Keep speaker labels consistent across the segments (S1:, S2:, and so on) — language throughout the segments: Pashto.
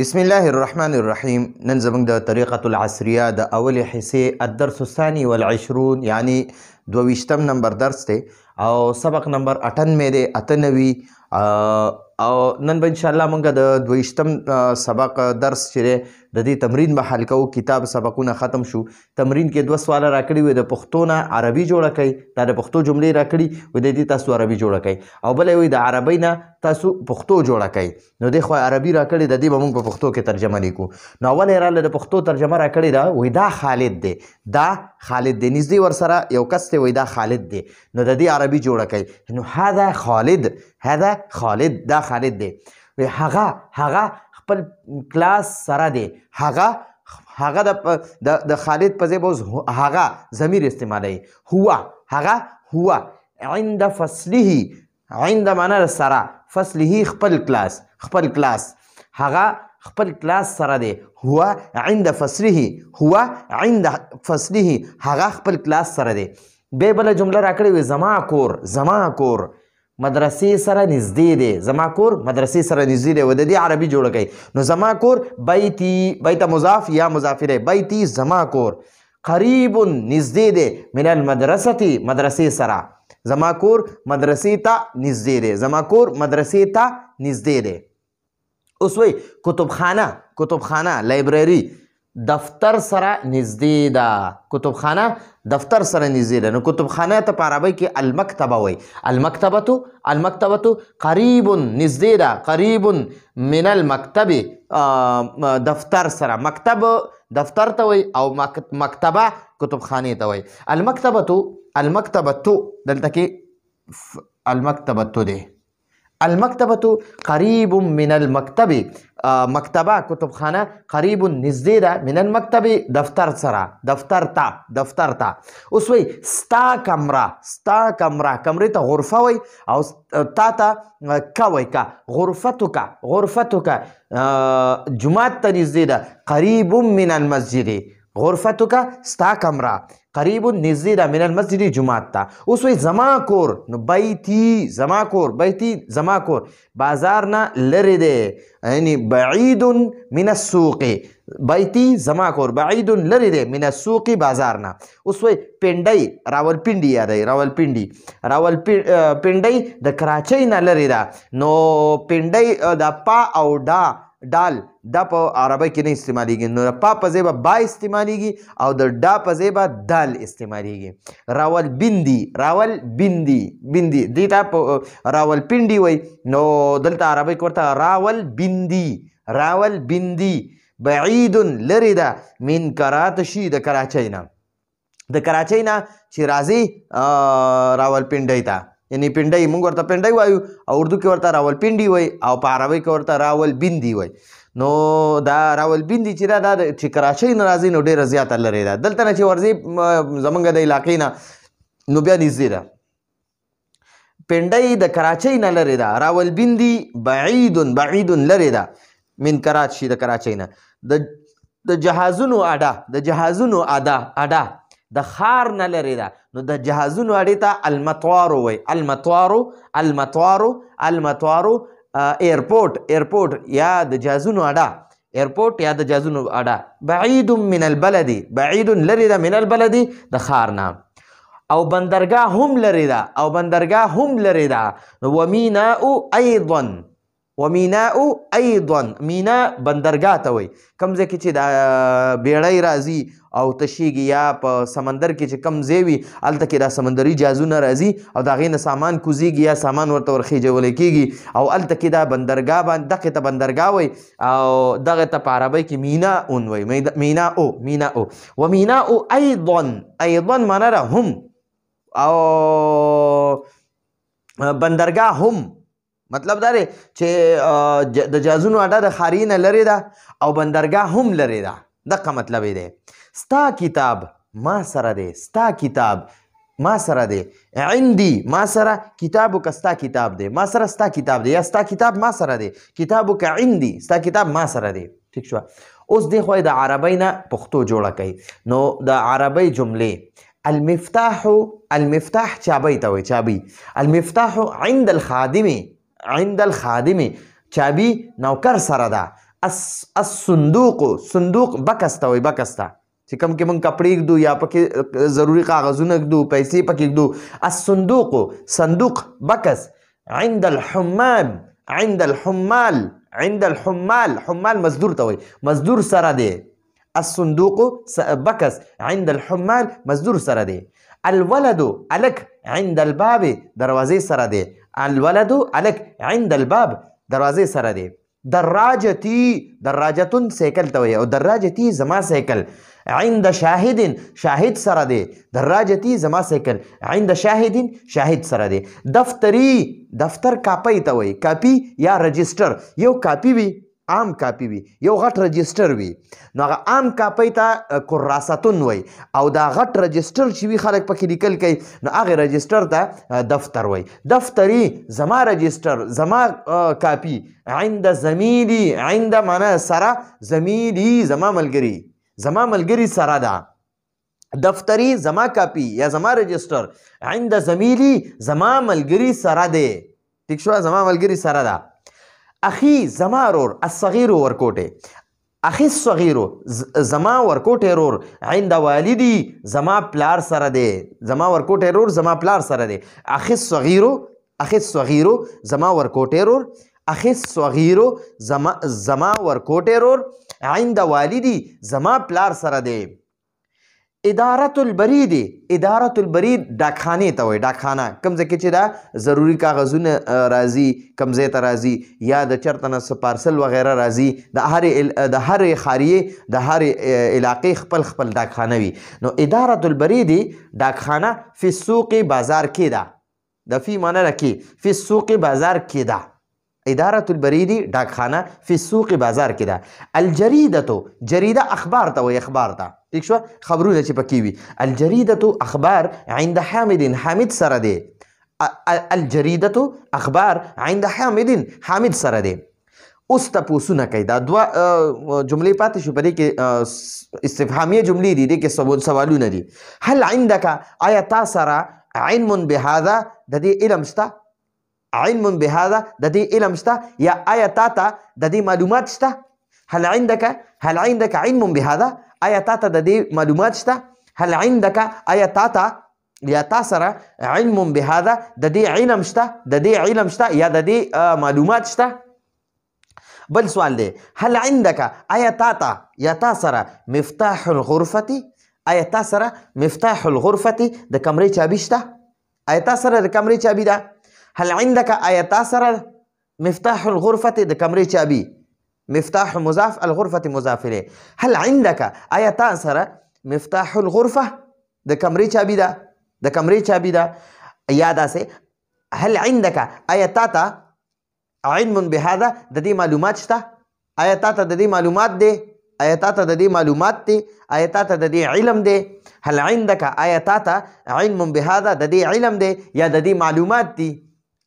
S1: بسم الله الرحمن الرحیم. نن زموږ د طریقة العصریه د اولې حصې الدرس الثاني والعشرون یعنی 22 نمبر درس دی او سبق نمبر 98 دی 98 او نن به انشاءالله موږ د 22 سبق درس چې دی د دې تمرین به حل کوو. کتاب سبقونه ختم شو. تمرین کې 2 سواله راکړي وي، د پښتو نه عربي جوړه کړئ. دا د پښتو جملې راکړي وي، د دې تاسو عربي جوړه کړئ، او بله وي د عربۍ نه تاسو پښتو جوړه کړئ. نو دې خو عربي راکړي، د دې به موږ په پښتو کې ترجمه لیکو. نو اول یې راله د پښتو ترجمه راکړې ده، وایي دا خالد دی، دا خالد دی، نږدې ورسره یو کس دی، وایي دا خالد دی. نو د دې عربي جوړه کړئ. نو هذا خالد، هذا خالد، دا خالد دی. وایي هغه خپل کلاس سره دی. هغه د خالد په ځای به اوس هغه ضمیر استعمالوي. هغه هو عند فصله، عند معنا د سره، فصله خپل کلاس، هغه خپل کلاس سره دی. هو عند فصله، هو عند فصله، هغه خپل کلاس سره دی. بیا بله جمله راکړې وي، زما کور مدرسې سره نږدې دی. زما کور مدرسې سره نږدې دی، و د دې عربي جوړه کوي. نو زما کور بیت مضاف یا مضاف الیه، بیتی زما کور. قریب نږدې دی، من المدرسة مدرسې سره. زما کور مدرسې ته نږدې دی، زما کور مدرسې ته نږدې دی. اوس وایي کتابخانه لایبرري دفتر سره نږدې ده. کتابخانه دفتر سره نږدې ده. نو کتابخانه ته په عربۍ کې المکتبه وایي. المکتبة قریب نږدې ده، قریب من المکتب دفتر سره. مکتب دفتر ته وایي او مکتبه کتابخانې ته وایي. المکتبة دلته کې المکتبة دی. المکتبة قریب من المکتب، مکتبه کتابخانه قریب نږدې ده، من المکتب دفتر سره، دفتر ته. اوس وایي ستا کمره، کمرې ته غرفه وایي او تا ته که وایي، که غرفتک جومات ته نږدې ده. قریب من المسجد، غرفتک ستا کمره قریب نږدې ده، من المسجد جومات ته. اوس وایي زما کور، نو بیتی زما کور بازار نه لرې دی، یعنی بعید من السوق. بیتی زما کور بعید لرې دی، من السوق بازار نه. اوس وایي پنډۍ، راولپنډي یادوي، راولپنډۍ د کراچۍ نه لرې ده. نو پنډۍ د پا او ډال دا په عربی کې نه استعمالیږي. نو د پا په ځای به با استعمالیږي او د ډا په ځای به دال استعمالیږي. راولبندي دې ته په راولپنډي وایي. نو دلته عربی کې ورته راولبندي بعید لرې ده، من کراتشي د کراچۍ نه چې راځي راولپنډۍ ته. یعنی پنډۍ موږ ورته پنډۍ وایو او اردو کې ورته راولپنډي وایي او په عربۍ کې ورته راولبندي وایي. نو دا راولبندي چې دا چې کراچۍ نه راځي نو ډېره زیاته لرې ده. دلته نه چې ورځي زموږ د علاقې نه نو بیا نږدې ده. پنډۍ د کراچۍ نه لرې ده، راولبندي بعید لرې ده، من کراچي د کراچۍ نه. د جهازونو اډه د ښار نه لرې ده. نو د جهازونو اډې ته المطوار وایي. المطوار ایرپورټ یا د جهازونو اډه، ایرپورټ یا د جهازونو اډه. بعید من البلد، بعید لرې ده، من البلد د ښار نه. او بندرګاه هم لرې ده. ومیناء ایضا، مینا بندرګاه ته وایي. کوم ځای کې چې د بیړۍ راځي او تشیږي یا په سمندر کې چې کوم ځای وي هلته کې دا سمندري جهازونه راځي او د هغې نه سامان کوزیږي یا سامان ورته ورخیجولی کېږي او هلته کې دا بندرګاه باندې دغې ته بندرګاه وایي او دغې ته په عربۍ کې میناء وایي. میناء ومیناء ایضا معنا ده هم، او بندرګاه هم مطلب دا دی چې د جهازونو اډه د ښاري نه لرې ده او بندرګاه هم لرې ده. دغه مطلب یې دی. ستا کتاب ما سره دی، ستا کتاب ما سره دی. عندي ما سره، کتابک ستا کتاب دی، ما سره ستا کتاب دی، یا ستا کتاب ما سره دی. کتابک عندي، ستا کتاب ما سره دی. ٹھیک شوه. اوس دی خو د عربۍ نه پښتو جوړه کوي. نو د عربۍ جملې المفتاح چابۍ ته وایي، چابي. المفتاح عند الخادم چابي نوکر سره ده. الصندوق صندوق بکس ته وایي بکس ته چې کوم کې موږ کپړې ږدو یا پکې ضروري کاغذونه ږدو پیسې پکې ږدو الصندوق صندوق بکس عند الحمال عند الحمال عند الحمال حمال مزدور ته وایي مزدور سره دی الصندوق بکس عند الحمال مزدور سره دی الولد الک عند الباب دروازې سره دی الولد الک عند الباب دروازې سره دی دراجتی دراجتون سیکل ته وایي او دراجتی زما سیکل عند شاهد شاهد سره دی دراجتی زما سیکل عند شاهد شاهد سره دی دفتری دفتر کاپی ته وایي کاپی یا رجسټر یو کاپی وي عام کاپی وي یو غټ رجسټر وي نو هغه عام کاپی ته کراستون وایي او دا غټ رجسټر چې وي خلک پکې لیکل کوي نو هغې رجسټر ته دفتر وایي دفتري زما رجسټر زما کاپی عند زمیلی عند معنا سره زمیلی زما ملګري سره ده دفتری زما کاپی یا زما رجسټر عند زمیلی زما ملګري سره دی ټیک شوه زما ملګري سره ده اخی زما رور الصغیر ورکوټې اخی الصغیر زما ورکوټې رور عند والدی زما پلار سره دی زما ورکوټې رور زما پلار سره دی اخی الصغیر زما ورکوټې رور اخی الصغیر زما ورکوټې رور عند والدی زما پلار سره دی ادارة البرید ادارة البرید ډاکخانې ته وایي ډاکخانه کوم ځای کې چې دا ضروري کاغذونه راځي کوم ځای ته راځي یا د چېرته نه څه پارسل وغیره راځي د هرې خاریې د هرې علاقې خپل ډاکخانه وي نو ادارة البرید ډاکخانه فی السوق بازار کې ده د فی معنی ده کې فی السوق بازار کې ده ادارة البرید ډاکخانه فی السوق بازار کې ده الجریدة جریده اخبار ته وایي اخبار ته ٹھیک شو خبرونه چې پکې وي الجریدة اخبار عند حامد سره دی الجریدة اخبار عند حامد سره دی اوس تپوسونه کوي دا دوه جملې پاتې شو په دې کې استفهامیه جملې دي دې کې سوالونه دي هل عندك آیا تا سره علم بهذا د دې علم شته علم بهذا د دې علم شته یا آیا تا ته د دې معلومات شته هل عندك علم بهذا آیا تا ته د دې معلومات شته هل عندك آیا تا ته یا تا سره علم بهذا د دې علم شته یا د دې معلومات شته بل سوال دی هل عندك آیا تا ته یا تا سره مفتاح الغرفة آیا تا سره مفتاح الغرفة د کمرې چابي شته آیا تا سره د کمرې چابي ده هل عندك آیا تا سره مفتاح الغرفة د کمرې چابي مفتاح مضاف الغرفة مضاف الیه هل عندك آیا تا سره مفتاح الغرفة د کمرې چابي ده یا داسې هل عندك آیا تا ته علم بهذا د دې معلومات شته آیا تا ته د دې معلومات دی آیا تا ته د دې معلومات دی آیا تا ته د دې علم دی هل عندك آیا تا ته علم بهذا د دې علم دی یا د دې معلومات دی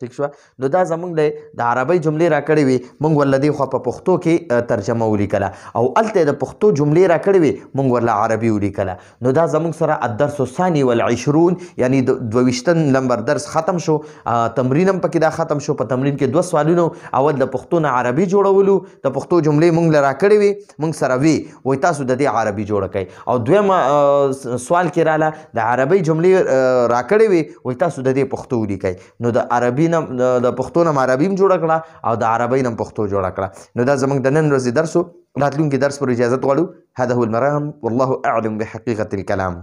S1: ٹھیک شو نو دا زمونږ د عربی جملې راکړې وي مونږ ورله دې خوا په پښتو کې ترجمه ولیکله او هلته د پښتو جملې راکړې وي مونږ ورله عربي ولیکله نو دا زمونږ سره الدرس الثاني والعشرون یعنی 22 نمبر درس ختم شو تمرین هم پکې دا ختم شو په تمرین کې 2 سوالونه اول د پښتو نه عربي جوړولو د پښتو جملې مونږ له راکړې وي مونږ سره وي وایي تاسو د دې عربي جوړه کوئ او دویم سوال کې راله د عربي جملې راکړې وي وایي تاسو د دې پښتو ولیکئ نو د عربي د پښتو نه عربي هم جوړه کړه او د عربۍ نه پښتو جوړه کړه نو دا زموږ د نن ورځې درس و راتلونکي درس پر اجازت غواړو هذا هو المرام والله اعلم بحقيقة الكلام